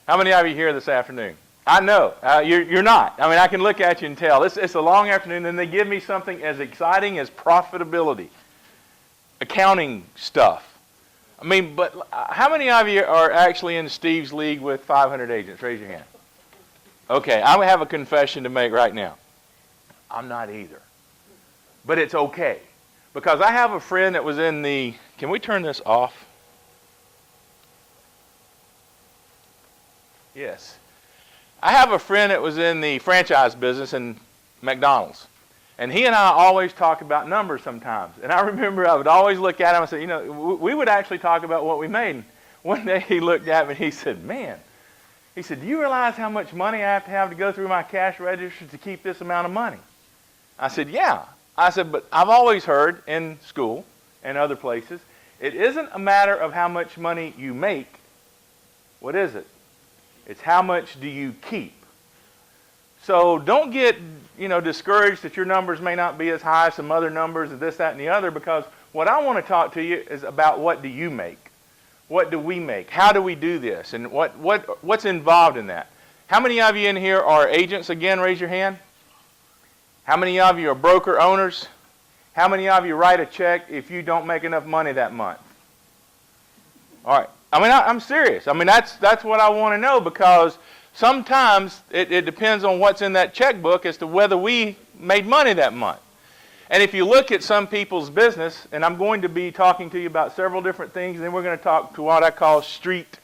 How many of you here this afternoon? I know, you're not. I mean, I can look at you and tell. It's a long afternoon, and they give me something as exciting as profitability, accounting stuff. I mean, but how many of you are actually in Steve's league with 500 agents? Raise your hand. Okay, I have a confession to make right now. I'm not either. But it's okay. Because I have a friend that was in the, can we turn this off? Yes. I have a friend that was in the franchise business in McDonald's. And he and I always talk about numbers sometimes. And I remember I would always look at him and say, you know, we would actually talk about what we made. And one day he looked at me and he said, man, he said, do you realize how much money I have to go through my cash register to keep this amount of money? I said, yeah. I said, but I've always heard in school and other places, it isn't a matter of how much money you make. What is it? It's how much do you keep. So don't get, discouraged that your numbers may not be as high as some other numbers of this, that, and the other, because what I want to talk to you is about what do you make? What do we make? How do we do this? And what's involved in that? How many of you in here are agents? Again, raise your hand. How many of you are broker owners? How many of you write a check if you don't make enough money that month? All right. I mean, I'm serious. I mean, that's what I want to know, because sometimes it depends on what's in that checkbook as to whether we made money that month. And if you look at some people's business, and I'm going to be talking to you about several different things, and then we're going to talk to what I call street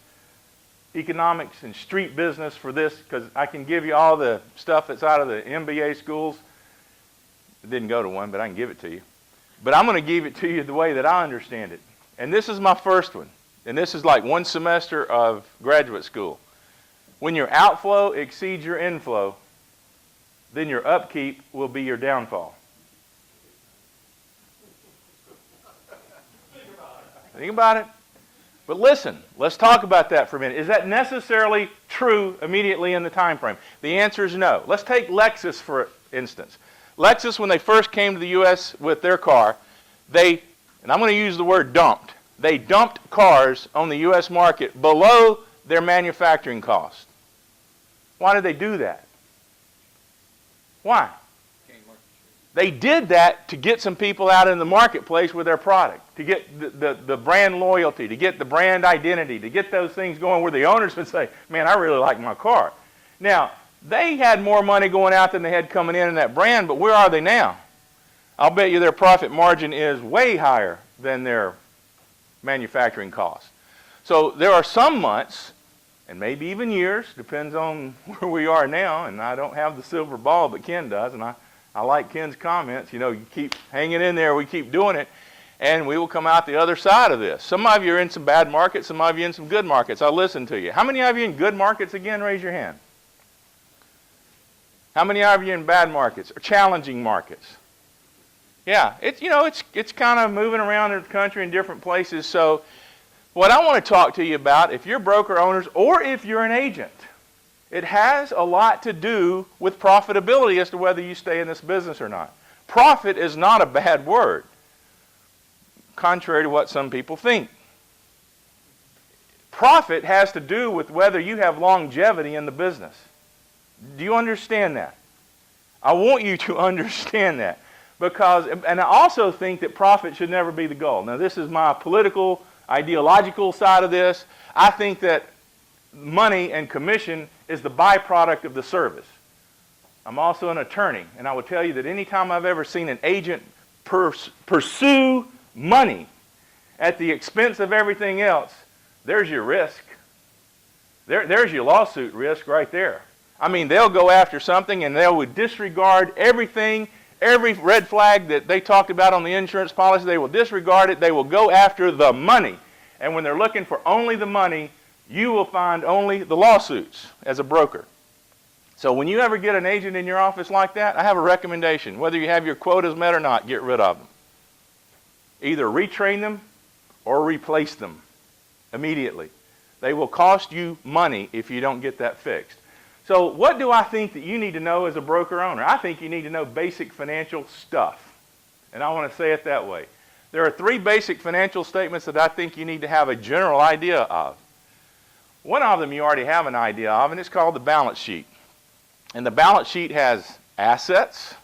economics and street business for this, because I can give you all the stuff that's out of the MBA schools. I didn't go to one, but I can give it to you. But I'm going to give it to you the way that I understand it. And this is my first one. And this is like one semester of graduate school. When your outflow exceeds your inflow, then your upkeep will be your downfall. Think about it. But listen, let's talk about that for a minute. Is that necessarily true immediately in the time frame? The answer is no. Let's take Lexus for instance. Lexus, when they first came to the U.S. with their car, and I'm going to use the word dumped. They dumped cars on the U.S. market below their manufacturing cost. Why did they do that? Why? They did that to get some people out in the marketplace with their product, to get the brand loyalty, to get the brand identity, to get those things going where the owners would say, man, I really like my car. Now, they had more money going out than they had coming in that brand, but where are they now? I'll bet you their profit margin is way higher than their manufacturing costs. So there are some months, and maybe even years, depends on where we are now, and I don't have the silver ball, but Ken does, and I like Ken's comments. You keep hanging in there, we keep doing it, and we will come out the other side of this. Some of you are in some bad markets, some of you in some good markets. I'll listen to you. How many of you in good markets again? Raise your hand. How many of you in bad markets or challenging markets? Yeah, it's kind of moving around in the country in different places. So what I want to talk to you about, if you're broker owners or if you're an agent, it has a lot to do with profitability as to whether you stay in this business or not. Profit is not a bad word, contrary to what some people think. Profit has to do with whether you have longevity in the business. Do you understand that? I want you to understand that. And I also think that profit should never be the goal. Now, this is my political, ideological side of this. I think that money and commission is the byproduct of the service. I'm also an attorney, and I will tell you that any time I've ever seen an agent pursue money at the expense of everything else, there's your risk. There's your lawsuit risk right there. I mean, they'll go after something and they would disregard everything. Every red flag that they talked about on the insurance policy, they will disregard it. They will go after the money. And when they're looking for only the money, you will find only the lawsuits as a broker. So when you ever get an agent in your office like that, I have a recommendation. Whether you have your quotas met or not, get rid of them. Either retrain them or replace them immediately. They will cost you money if you don't get that fixed. So what do I think that you need to know as a broker owner? I think you need to know basic financial stuff. And I want to say it that way. There are 3 basic financial statements that I think you need to have a general idea of. One of them you already have an idea of, and it's called the balance sheet. And the balance sheet has assets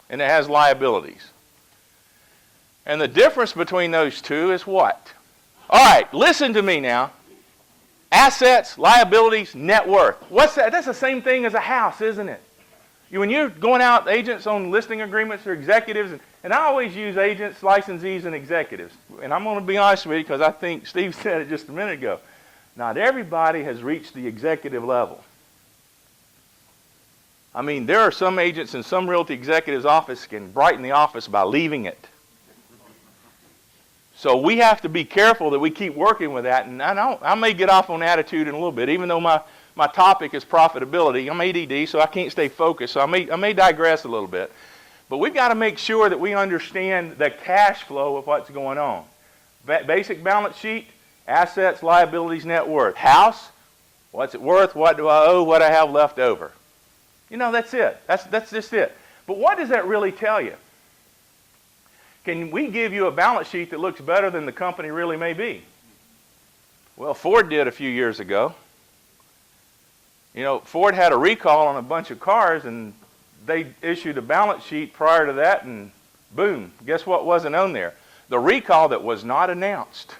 and it has liabilities. And the difference between those two is what? All right, listen to me now. Assets, liabilities, net worth. What's that? That's the same thing as a house, isn't it? When you're going out, agents on listing agreements or executives, and I always use agents, licensees, and executives. And I'm going to be honest with you because I think Steve said it just a minute ago. Not everybody has reached the executive level. I mean, there are some agents in some realty executive's office can brighten the office by leaving it. So we have to be careful that we keep working with that. And I may get off on attitude in a little bit, even though my topic is profitability. I'm ADD, so I can't stay focused. So I may digress a little bit. But we've got to make sure that we understand the cash flow of what's going on. Basic balance sheet, assets, liabilities, net worth. House, what's it worth? What do I owe? What I have left over? You know, that's it. That's just it. But what does that really tell you? Can we give you a balance sheet that looks better than the company really may be? Well, Ford did a few years ago. You know, Ford had a recall on a bunch of cars, and they issued a balance sheet prior to that, and boom, guess what wasn't on there? The recall that was not announced.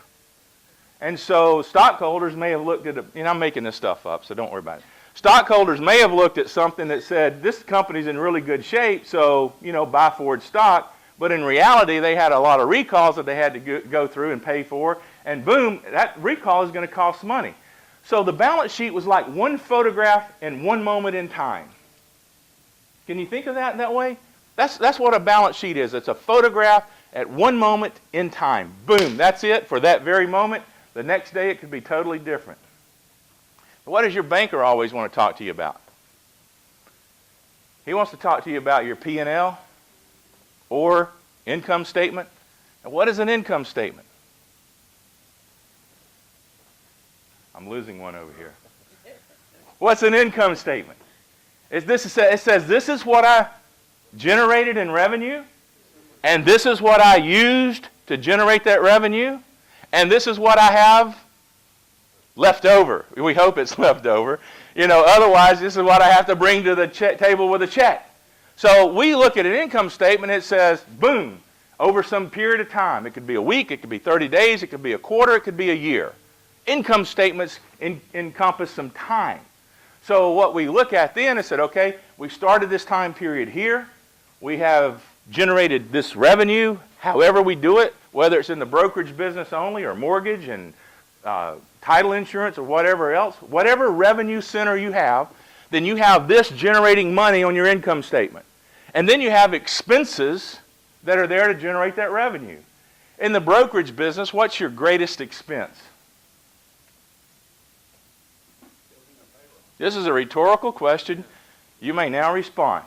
And so stockholders may have looked at it, you know, I'm making this stuff up, so don't worry about it. Stockholders may have looked at something that said, this company's in really good shape, so, you know, buy Ford stock. But in reality, they had a lot of recalls that they had to go through and pay for, and boom, that recall is going to cost money. So the balance sheet was like one photograph in one moment in time. Can you think of that in that way? That's what a balance sheet is. It's a photograph at one moment in time. Boom, that's it for that very moment. The next day it could be totally different. What does your banker always want to talk to you about? He wants to talk to you about your P&L or income statement. And what is an income statement? I'm losing one over here. What's an income statement? It says this is what I generated in revenue, and this is what I used to generate that revenue, and this is what I have left over. We hope it's left over. You know, otherwise this is what I have to bring to the table with a check. So we look at an income statement, it says, boom, over some period of time. It could be a week, it could be 30 days, it could be a quarter, it could be a year. Income statements encompass some time. So what we look at then is said, okay, we started this time period here. We have generated this revenue, however we do it, whether it's in the brokerage business only or mortgage and title insurance or whatever else, whatever revenue center you have, then you have this generating money on your income statement. And then you have expenses that are there to generate that revenue. In the brokerage business, what's your greatest expense? This is a rhetorical question. You may now respond.